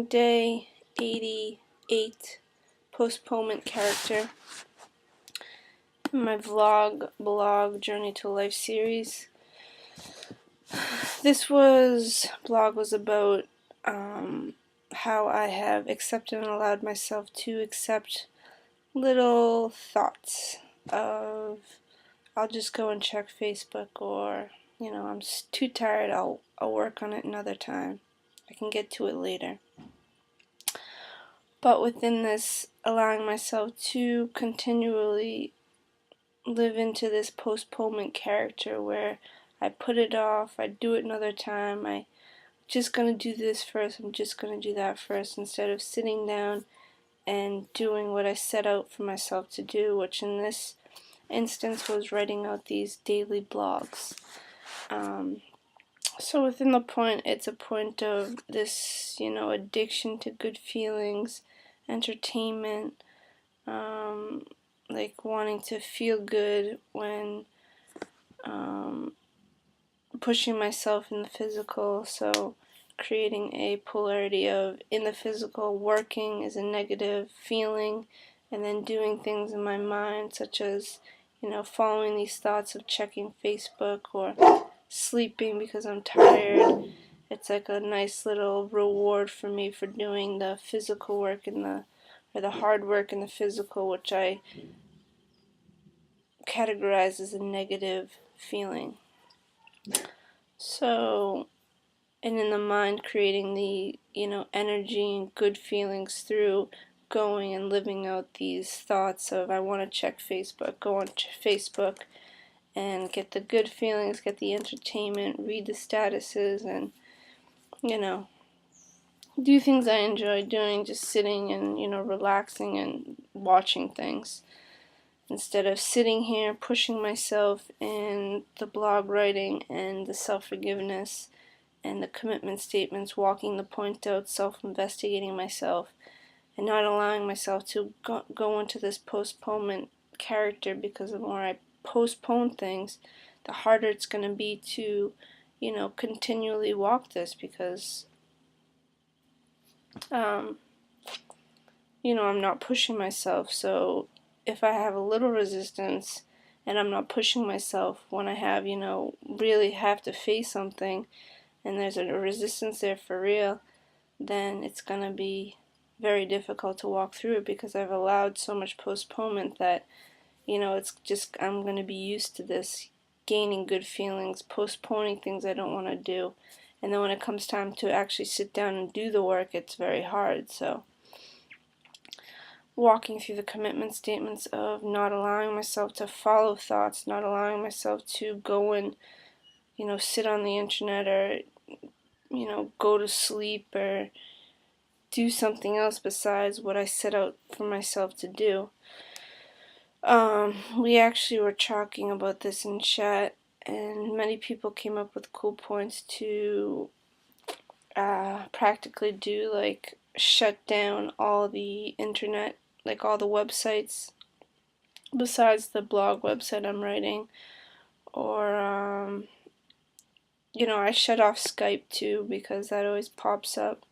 day 88 postponement character in my blog Journey to Life series. This blog was about how I have accepted and allowed myself to accept little thoughts of I'll just go and check Facebook, or I'm too tired, I'll work on it another time, I can get to it later. But within this, allowing myself to continually live into this postponement character where I put it off, I do it another time, I'm just going to do this first, I'm just going to do that first, instead of sitting down and doing what I set out for myself to do, which in this instance was writing out these daily blogs. So within the point, it's a point of this, addiction to good feelings, entertainment, like wanting to feel good when pushing myself in the physical, so creating a polarity of in the physical, working is a negative feeling, and then doing things in my mind, such as, following these thoughts of checking Facebook or sleeping because I'm tired. It's like a nice little reward for me for doing the physical work or the hard work in the physical, which I categorize as a negative feeling. So, and in the mind, creating the, energy and good feelings through going and living out these thoughts of I want to check Facebook, go on Facebook and get the good feelings, get the entertainment, read the statuses, and, do things I enjoy doing, just sitting and, relaxing and watching things. Instead of sitting here pushing myself in the blog writing and the self-forgiveness and the commitment statements, walking the point out, self-investigating myself, and not allowing myself to go into this postponement character, because the more I postpone things, the harder it's going to be to, continually walk this, because, I'm not pushing myself. So if I have a little resistance and I'm not pushing myself, when I have, really have to face something and there's a resistance there for real, then it's going to be very difficult to walk through it, because I've allowed so much postponement that, it's just, I'm going to be used to this, gaining good feelings, postponing things I don't want to do. And then when it comes time to actually sit down and do the work, it's very hard. So walking through the commitment statements of not allowing myself to follow thoughts, not allowing myself to go and, sit on the internet, or, go to sleep, or do something else besides what I set out for myself to do. We actually were talking about this in chat, and many people came up with cool points to practically do, like shut down all the internet, like all the websites besides the blog website I'm writing, or I shut off Skype too, because that always pops up.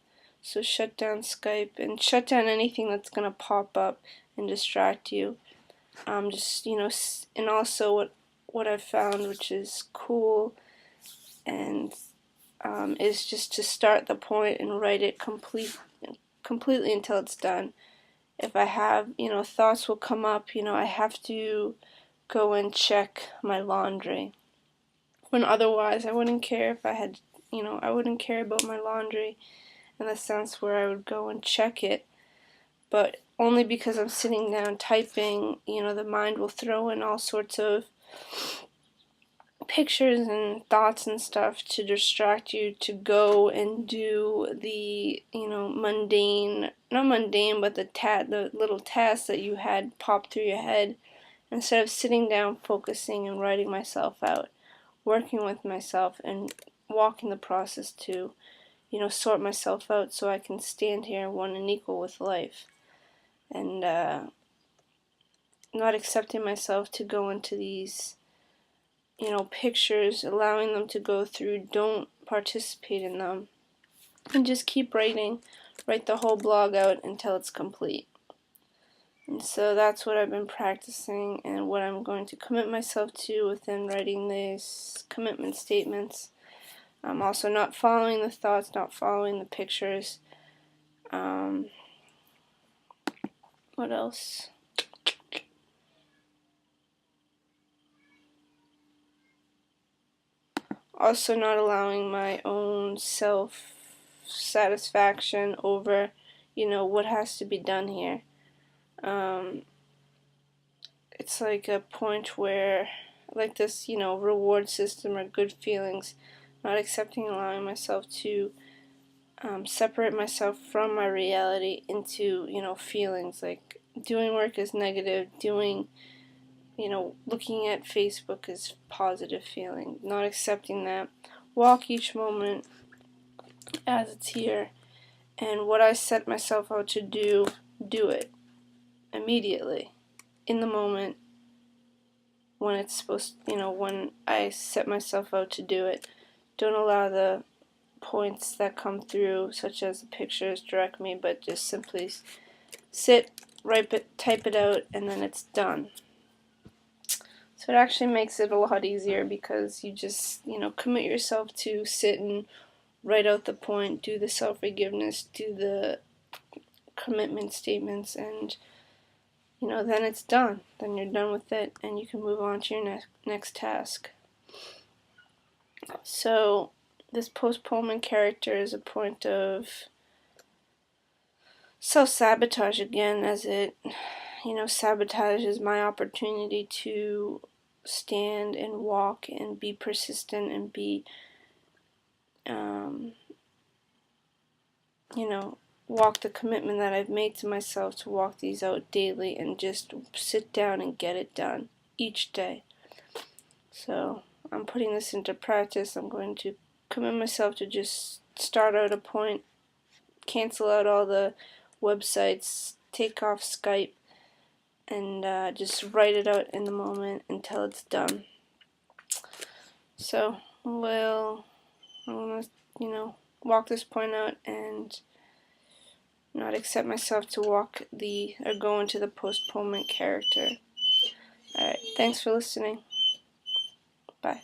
So shut down Skype and shut down anything that's gonna pop up and distract you. Just, and also what I've found, which is cool, and is just to start the point and write it completely until it's done. If I have, thoughts will come up, I have to go and check my laundry, when otherwise I wouldn't care if I had, I wouldn't care about my laundry in the sense where I would go and check it. But only because I'm sitting down typing, the mind will throw in all sorts of pictures and thoughts and stuff to distract you to go and do the, mundane, not mundane, but the little tasks that you had pop through your head, instead of sitting down, focusing, and writing myself out, working with myself, and walking the process to, sort myself out so I can stand here one and equal with life. And not accepting myself to go into these, pictures, allowing them to go through, don't participate in them, and just keep writing write the whole blog out until it's complete. And so that's what I've been practicing and what I'm going to commit myself to within writing these commitment statements. I'm also not following the thoughts, not following the pictures. What else? Also not allowing my own self-satisfaction over, what has to be done here. It's like a point where, like this, reward system or good feelings, not accepting, allowing myself to separate myself from my reality into, feelings. Like doing work is negative, looking at Facebook is positive feeling, not accepting that. Walk each moment as it's here, and what I set myself out to do it immediately, in the moment, when it's supposed, when I set myself out to do it. Don't allow the points that come through, such as the pictures, direct me, but just simply sit, write it, type it out, and then it's done. So it actually makes it a lot easier because you just, commit yourself to sit and write out the point, do the self-forgiveness, do the commitment statements, and, then it's done. Then you're done with it, and you can move on to your next task. So this Postponement character is a point of self-sabotage again, as it, sabotages my opportunity to stand and walk and be persistent and be, walk the commitment that I've made to myself to walk these out daily and just sit down and get it done each day. So I'm putting this into practice. I'm going to commit myself to just start out a point, cancel out all the websites, take off Skype, and just write it out in the moment until it's done. So I'm gonna, walk this point out and not accept myself to go into the postponement character. Alright, thanks for listening. Bye.